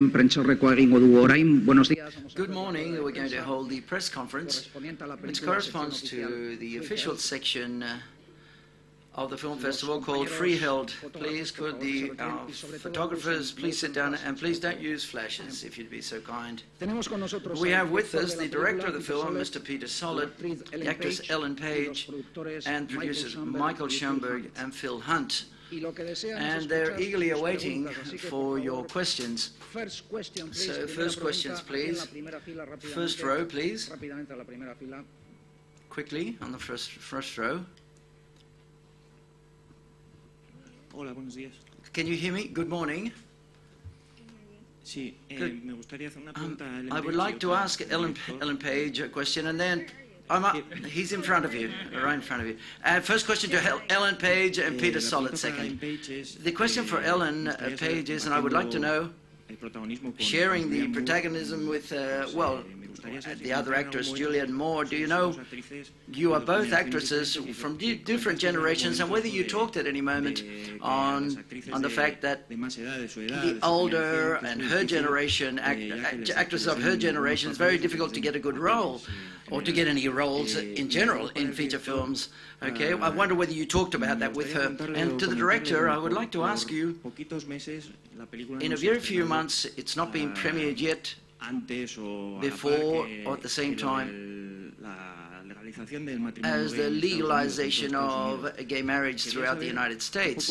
Good morning. We're going to hold the press conference, which corresponds to the official section of the film festival called Freeheld. Please, could the photographers please sit down and please don't use flashes, if you'd be so kind. We have with us the director of the film, Mr. Peter Solid, the actress Ellen Page, and producers Michael Schoenberg and Phil Hunt. And they're eagerly awaiting for your questions. So, first questions, please. First row, please. Quickly, on the first row. Hola, buenos días. Can you hear me? Good morning. Sí, me gustaría hacer una pregunta a Ellen I would Page, like to ask Ellen Page a question, and then he's in front of you, right in front of you. First question to Ellen Page and Peter Solid second. The question for Ellen Page is, and I would like to know, sharing the protagonism with, the other actress, Julianne Moore, do you know, you are both actresses from different generations, and whether you talked at any moment on the fact that the older and her generation, actresses of her generation, it's very difficult to get a good role, or to get any roles in general in feature films. Okay, I wonder whether you talked about that with her. And to the director, I would like to ask you, in a very few months, it's not been premiered yet, before or at the same time as the legalization of gay marriage throughout the United States.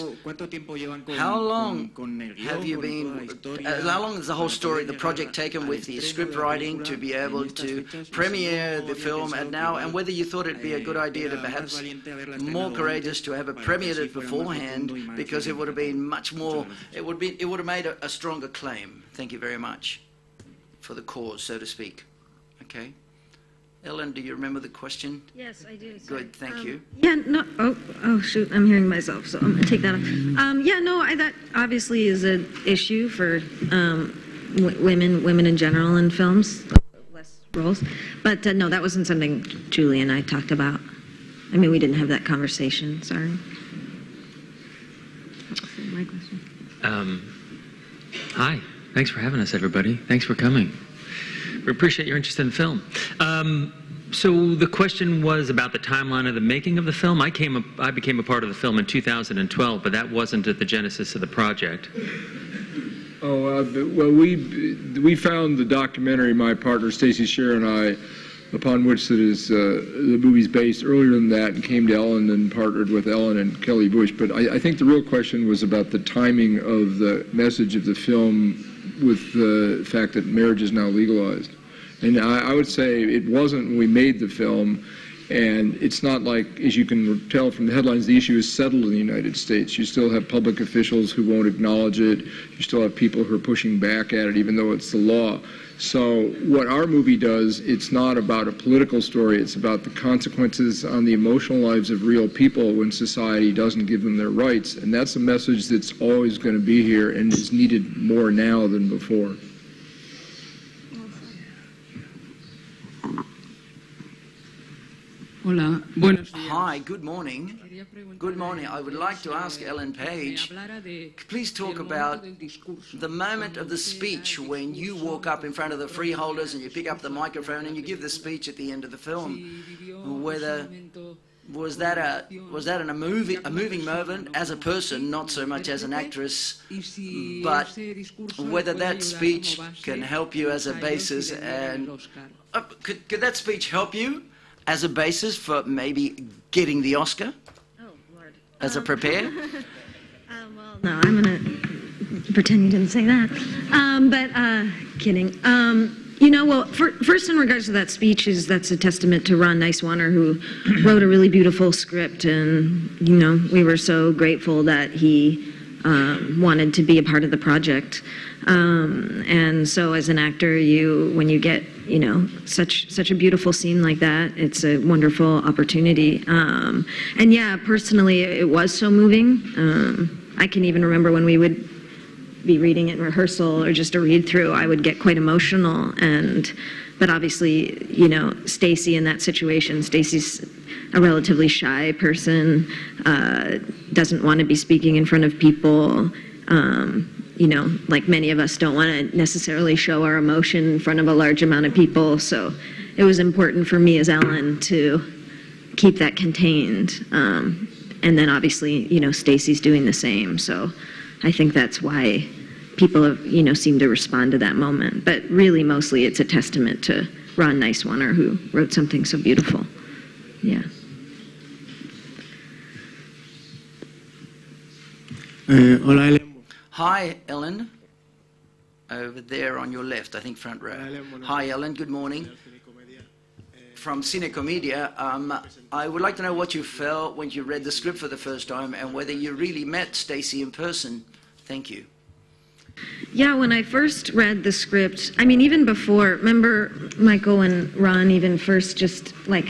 How long have you been, how long has the whole story, the project taken with the script writing to be able to premiere the film, and whether you thought it'd be a good idea to perhaps more courageous to have it premiered it beforehand, because it would have been much more, it would have made a stronger claim. Thank you very much for the cause, so to speak. Okay. Ellen, do you remember the question? Yes, I do. Sorry. Good, thank you. Yeah, no, oh shoot, I'm hearing myself, so I'm going to take that off. Yeah, no, that obviously is an issue for women in general in films, less roles. But no, that wasn't something Julie and I talked about. I mean, we didn't have that conversation, sorry. My question. Hi, thanks for having us, everybody. Thanks for coming. We appreciate your interest in film. So the question was about the timeline of the making of the film. I became a part of the film in 2012, but that wasn't at the genesis of the project. Well, we found the documentary, my partner Stacey Sher and I, upon which the movie's based, earlier than that, and came to Ellen and partnered with Ellen and Kelly Bush. But I think the real question was about the timing of the message of the film with the fact that marriage is now legalized. And I would say it wasn't when we made the film, and it's not like, as you can tell from the headlines, the issue is settled in the United States. You still have public officials who won't acknowledge it. You still have people who are pushing back at it, even though it's the law. So what our movie does, it's not about a political story. It's about the consequences on the emotional lives of real people when society doesn't give them their rights. And that's a message that's always going to be here and is needed more now than before. Hola, buenos días. Hi, good morning. Good morning. I would like to ask Ellen Page, please talk about the moment of the speech when you walk up in front of the freeholders and you pick up the microphone and you give the speech at the end of the film. Whether was that a moving moment as a person, not so much as an actress, but whether that speech can help you as a basis, and could that speech help you as a basis for maybe getting the Oscar? Oh, Lord. As a prepare? Well, no, I'm going to pretend you didn't say that. Kidding. You know, well, first in regards to that speech, that's a testament to Ron Nicewaner, who wrote a really beautiful script, and, you know, we were so grateful that he wanted to be a part of the project. And so as an actor, when you get, you know, such a beautiful scene like that, it's a wonderful opportunity. And yeah, personally, it was so moving. I can even remember when we would be reading it in rehearsal or just a read through, I would get quite emotional. But obviously, you know, Stacey in that situation, Stacey's a relatively shy person, doesn't want to be speaking in front of people. like many of us don't want to necessarily show our emotion in front of a large amount of people. So it was important for me as Ellen to keep that contained. And then obviously, Stacey's doing the same. So I think that's why people have, seem to respond to that moment. But really, mostly it's a testament to Ron Nicewaner, who wrote something so beautiful. Yeah. Hi, Ellen. Over there on your left, I think front row. Hi, Ellen. Good morning. From Cinecomedia, I would like to know what you felt when you read the script for the first time and whether you really met Stacey in person. Thank you. Yeah, when I first read the script, I mean, even before, remember Michael and Ron even first just like,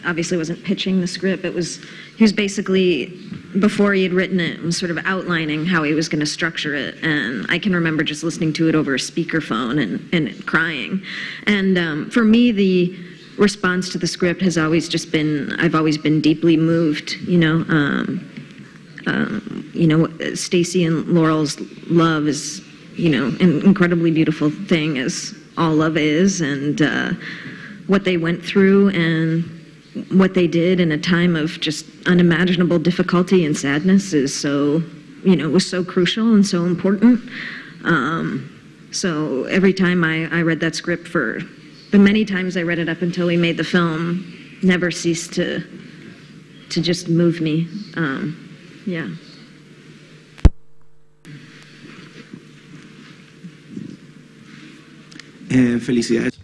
obviously wasn't pitching the script. He was basically, before he had written it, was sort of outlining how he was going to structure it. And I can remember just listening to it over a speakerphone and crying. And for me, the response to the script has always just been, I've always been deeply moved, Stacey and Laurel's love is, an incredibly beautiful thing, as all love is, and what they went through and what they did in a time of just unimaginable difficulty and sadness is so, was so crucial and so important. So every time I read that script, for the many times I read it up until we made the film, never ceased to just move me. Yeah. Felicidades.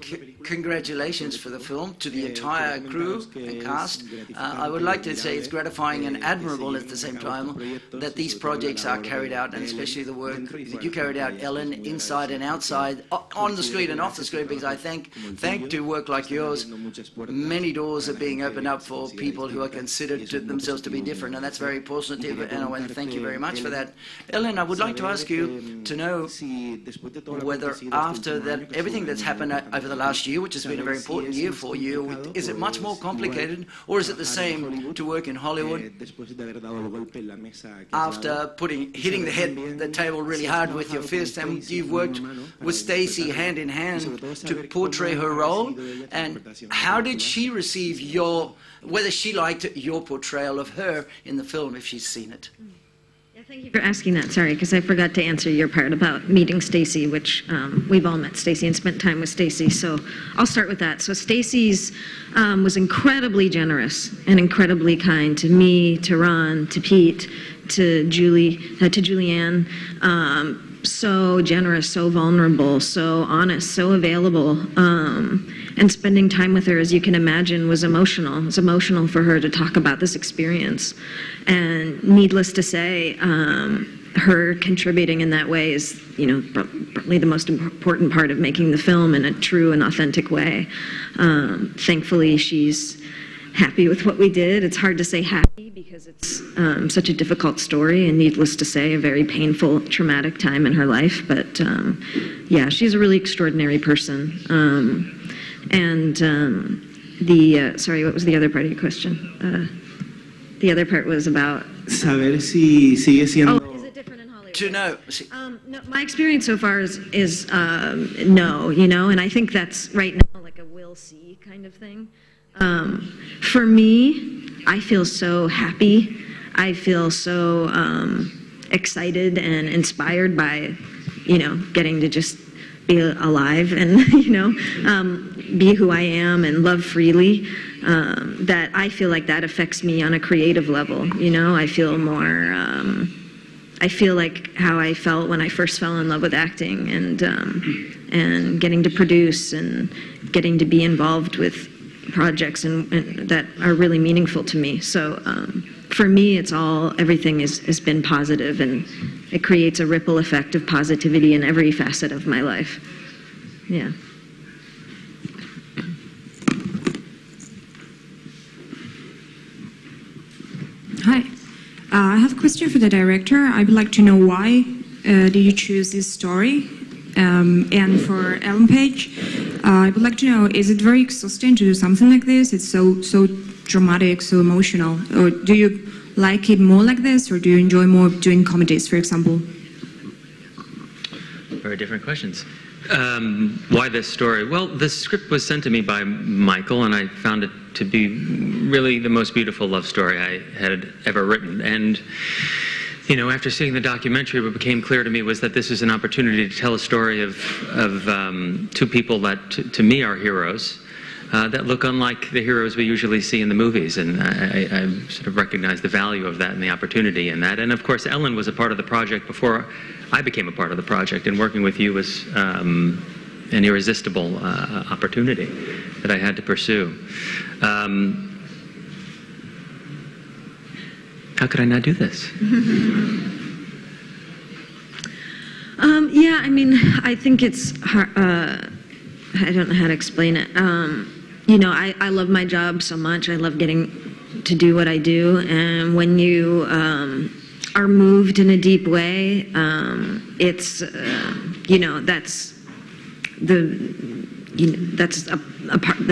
Congratulations for the film, to the entire crew and cast. I would like to say it's gratifying and admirable at the same time that these projects are carried out, and especially the work that you carried out, Ellen, inside and outside, on the screen and off the screen, because I think to work like yours, many doors are being opened up for people who are considered to themselves to be different, and that's very positive, and I want to thank you very much for that. Ellen, I would like to ask you to know whether after that, everything that's happened over the last year, which has been a very important year for you, is it much more complicated, or is it the same to work in Hollywood after hitting the table really hard with your fist, and you've worked with Stacey hand in hand to portray her role? And how did she receive whether she liked your portrayal of her in the film, if she's seen it? Thank you for asking that. Sorry, because I forgot to answer your part about meeting Stacey, which we've all met Stacey and spent time with Stacey. So I'll start with that. So Stacey's was incredibly generous and incredibly kind to me, to Ron, to Pete, to Julianne. So generous, so vulnerable, so honest, so available. And spending time with her, as you can imagine, was emotional. It was emotional for her to talk about this experience. And needless to say, her contributing in that way is, probably the most important part of making the film in a true and authentic way. Thankfully, she's happy with what we did. It's hard to say happy because it's such a difficult story, and needless to say, a very painful, traumatic time in her life. But yeah, she's a really extraordinary person. Sorry, what was the other part of your question? The other part was about saber si sigue siendo. Oh, is it different in Hollywood? To know. No, my experience so far is no, and I think that's right now like a we'll see kind of thing. For me, I feel so happy. I feel so excited and inspired by, getting to just be alive and, be who I am and love freely. That I feel like that affects me on a creative level. I feel more, I feel like how I felt when I first fell in love with acting and getting to produce and getting to be involved with projects and that are really meaningful to me. So for me, everything has been positive, and it creates a ripple effect of positivity in every facet of my life. Yeah. Hi. I have a question for the director. I would like to know why did you choose this story? And for Ellen Page, I would like to know, is it very exhausting to do something like this? It's so dramatic, so emotional. Or do you like it more like this, or do you enjoy more doing comedies, for example? very different questions. Why this story? Well, the script was sent to me by Michael, and I found it to be really the most beautiful love story I had ever written. And, you know, after seeing the documentary, what became clear to me was that this is an opportunity to tell a story of two people that, to me, are heroes. That look unlike the heroes we usually see in the movies, and I sort of recognize the value of that and the opportunity in that. And of course, Ellen was a part of the project before I became a part of the project, and working with you was an irresistible opportunity that I had to pursue. How could I not do this? Yeah, I mean, I think it's hard, I don't know how to explain it. You know, I love my job so much. I love getting to do what I do. And when you are moved in a deep way, it's, you know, that's the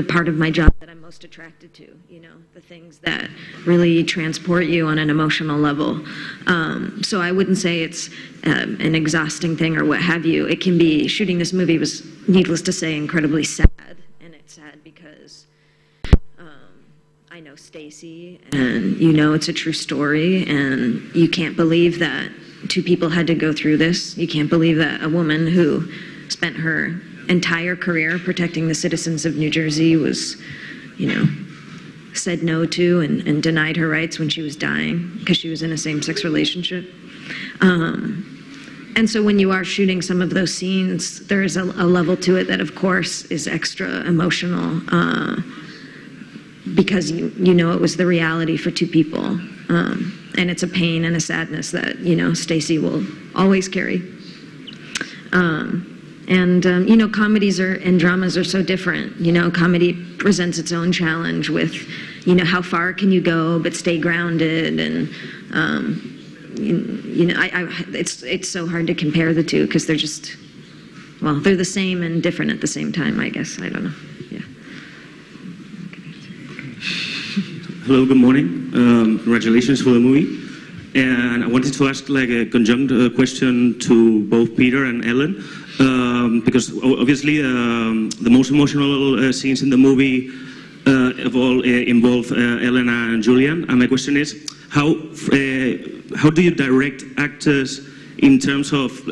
part of my job that I'm most attracted to, you know, the things that really transport you on an emotional level. So I wouldn't say it's an exhausting thing or what have you. It can be, shooting this movie was, needless to say, incredibly sad. And it's sad because I know Stacy, and you know it's a true story, and you can't believe that two people had to go through this. You can't believe that a woman who spent her entire career protecting the citizens of New Jersey was, you know, said no to and denied her rights when she was dying because she was in a same-sex relationship. And so when you are shooting some of those scenes, there is a level to it that, of course, is extra emotional because you know it was the reality for two people. And it's a pain and a sadness that, you know, Stacy will always carry. You know, comedies and dramas are so different. You know, comedy presents its own challenge with, you know, how far can you go but stay grounded, and you know, it's so hard to compare the two because they're just, well, they're the same and different at the same time, I guess. I don't know. Yeah. Hello, good morning. Congratulations for the movie. And I wanted to ask like a conjunct question to both Peter and Ellen, because obviously the most emotional scenes in the movie involve Ellen and Julian. And my question is, how do you direct actors in terms of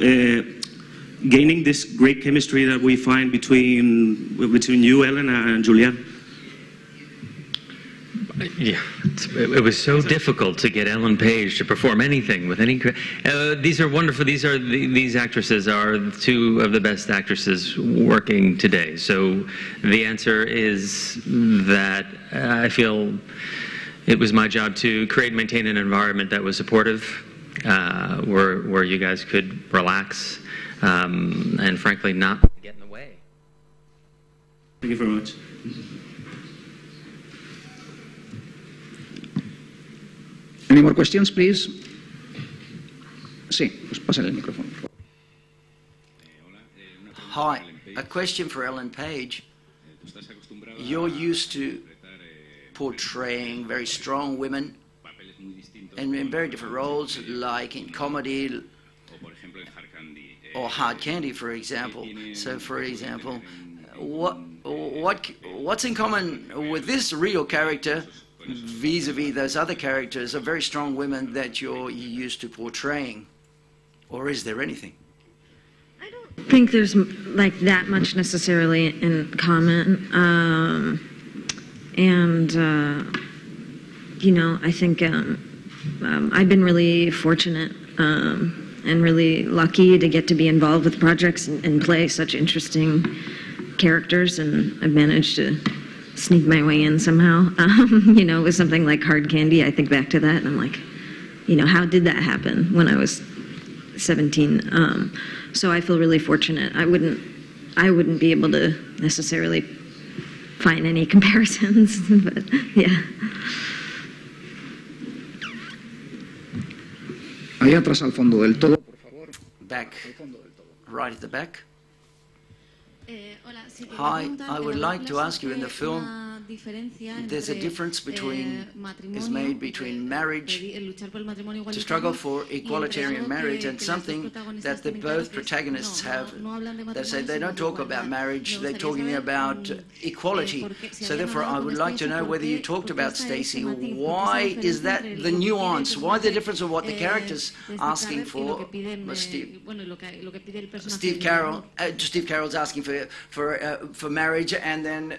gaining this great chemistry that we find between you, Ellen, and Julian? Yeah, it was so difficult to get Ellen Page to perform anything with any. These are wonderful. These actresses are two of the best actresses working today. So the answer is that I feel it was my job to create and maintain an environment that was supportive, where you guys could relax, and frankly not get in the way. Thank you very much. Any more questions, please? Sí, pues pásale el micrófono. Hi, a question for Ellen Page. You're used to portraying very strong women and in very different roles, like in comedy or Hard Candy, for example. So, for example, what's in common with this real character vis-a-vis those other characters of very strong women that you're used to portraying? Or is there anything? I don't think there's like that much necessarily in common. You know, I think I've been really fortunate and really lucky to get to be involved with projects and play such interesting characters, and I've managed to sneak my way in somehow. You know, with something like Hard Candy, I think back to that and I'm like, you know, how did that happen when I was 17? So I feel really fortunate. I wouldn't be able to necessarily find any comparisons, but yeah. Ahí atrás al fondo del todo, por favor. Back, right at the back. Hi, I would like to ask you, in the film, there's a difference is made between marriage, to struggle for equalitarian marriage, and something that the both protagonists have. They say they don't talk about marriage, they're talking about equality. So therefore, I would like to know whether you talked about Stacey. Why is that the nuance? Why the difference of what the character's asking for? Steve Carroll's asking for marriage, and then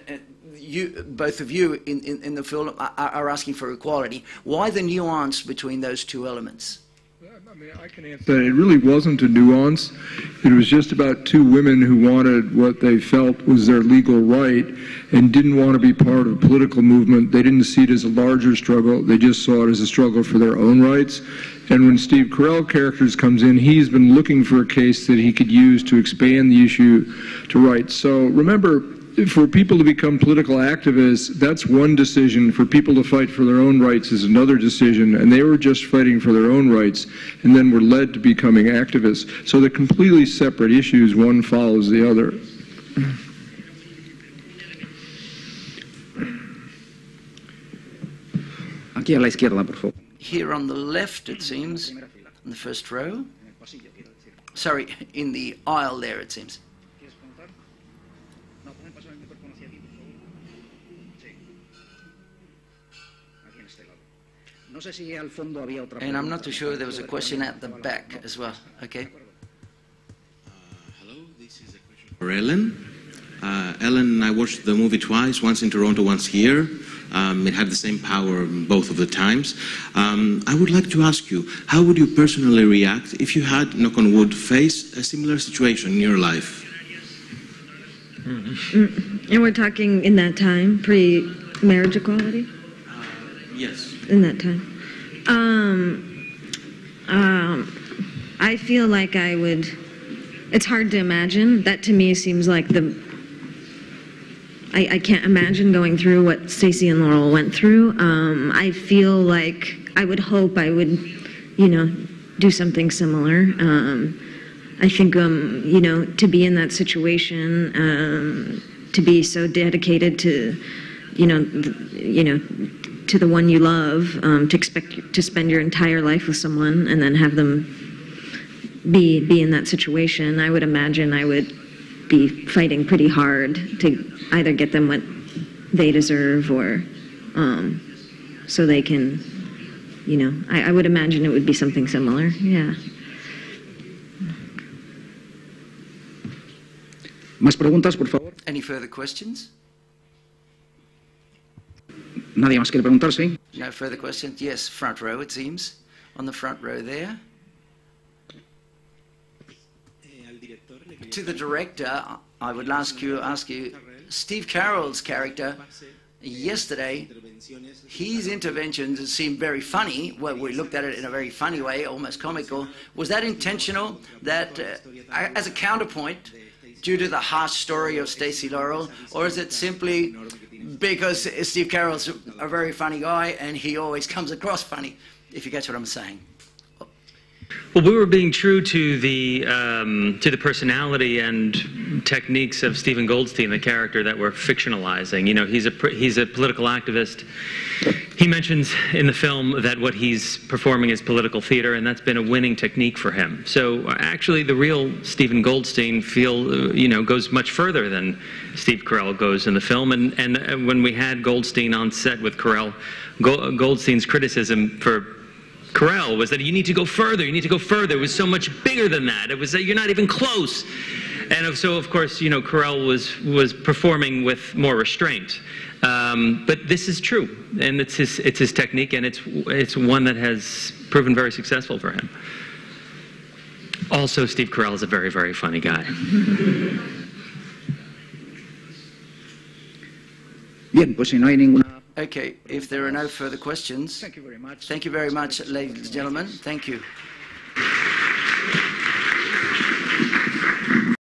both of you in the film are asking for equality. Why the nuance between those two elements? I mean, I can answer that. It really wasn't a nuance. It was just about two women who wanted what they felt was their legal right and didn't want to be part of a political movement. They didn't see it as a larger struggle. They just saw it as a struggle for their own rights. And when Steve Carell characters comes in, he's been looking for a case that he could use to expand the issue to rights. So remember, for people to become political activists, that's one decision. For people to fight for their own rights is another decision. And they were just fighting for their own rights and then were led to becoming activists. So they're completely separate issues. One follows the other. Aquí a la izquierda, por favor. Here on the left, it seems, in the first row. Sorry, in the aisle there, it seems. And I'm not too sure, there was a question at the back as well. Okay. Hello, this is a question for Ellen. Ellen and I watched the movie twice, once in Toronto, once here. It had the same power both of the times. I would like to ask you, how would you personally react if you had, knock on wood, faced a similar situation in your life? And we're talking in that time, pre-marriage equality? Yes. In that time. I feel like I would, it's hard to imagine. That to me seems like I can't imagine going through what Stacey and Laurel went through. I feel like I would hope I would, do something similar. I think, to be in that situation, to be so dedicated to, to the one you love, to expect to spend your entire life with someone and then have them be in that situation, I would imagine I would be fighting pretty hard to either get them what they deserve or so they can, I would imagine it would be something similar, yeah. ¿Más preguntas, por favor? Any further questions? ¿Nadie más quiere preguntar, sí? No further questions? Yes, front row, it seems. On the front row there. To the director, I would ask you, Steve Carell's character, yesterday, his interventions seemed very funny. Well, we looked at it in a very funny way, almost comical. Was that intentional, that as a counterpoint, due to the harsh story of Stacey Laurel, or is it simply because Steve Carell's a very funny guy and he always comes across funny, if you get what I'm saying? Well, we were being true to the personality and techniques of Stephen Goldstein, the character that we're fictionalizing. He's a political activist. He mentions in the film that what he's performing is political theater, and that's been a winning technique for him. So actually, the real Stephen Goldstein goes much further than Steve Carell goes in the film. And when we had Goldstein on set with Carell, Goldstein's criticism for Carell was that you need to go further, It was so much bigger than that. It was that you're not even close. And so, of course, Carell was performing with more restraint. But this is true, and it's his technique, and it's one that has proven very successful for him. Also, Steve Carell is a very, very funny guy. Bien, pues si no hay ninguna... Okay, if there are no further questions, thank you very much, ladies and gentlemen. Thank you.